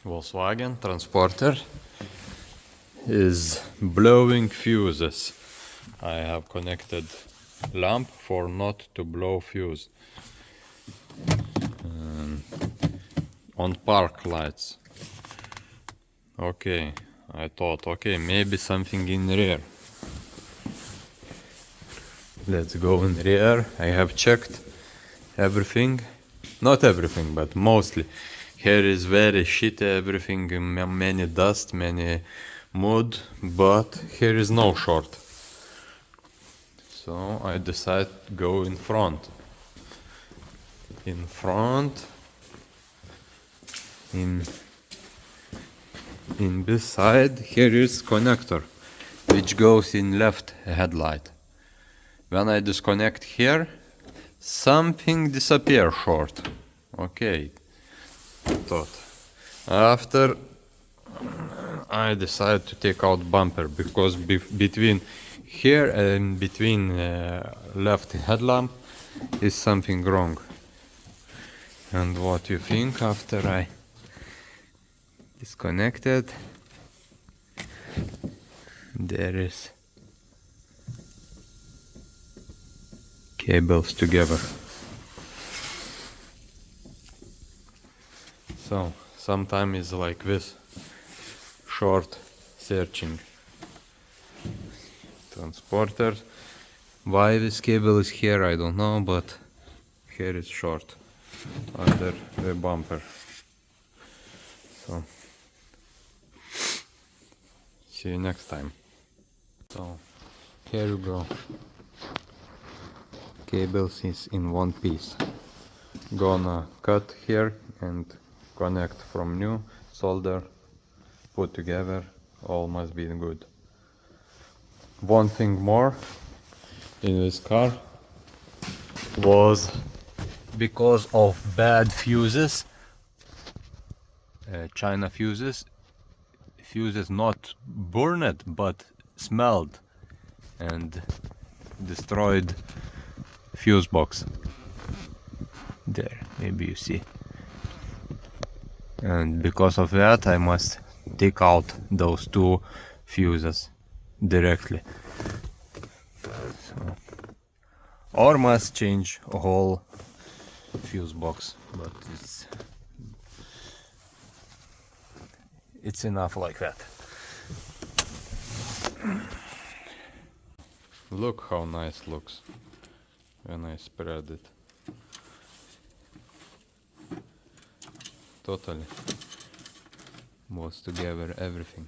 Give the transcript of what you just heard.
Volkswagen Transporter is blowing fuses. I have connected lamp for not to blow fuse on park lights. Okay, I thought, okay, maybe something in rear. Let's go in rear. I have checked everything, not everything, but mostly. Here is very shitty everything, many dust, many mud, but here is no short. So I decide to go in front. In front, in this side, here is connector, which goes in left headlight. When I disconnect here, something disappear short. Okay, thought. After I decide to take out bumper because between here and between left headlamp is something wrong. And what you think after I disconnected? There is cables together. So sometimes it's like this, short searching. Transporter. Why this cable is here, I don't know, but here is short under the bumper. So see you next time. So here you go. Cables is in one piece. Gonna cut here and connect from new, solder, put together, all must be good. One thing more in this car was because of bad fuses, China fuses not burned but smelled and destroyed fuse box. There, maybe you see. And because of that I must take out those two fuses directly. So, or must change a whole fuse box, but it's enough like that. Look how nice looks when I spread it. Totally was together everything.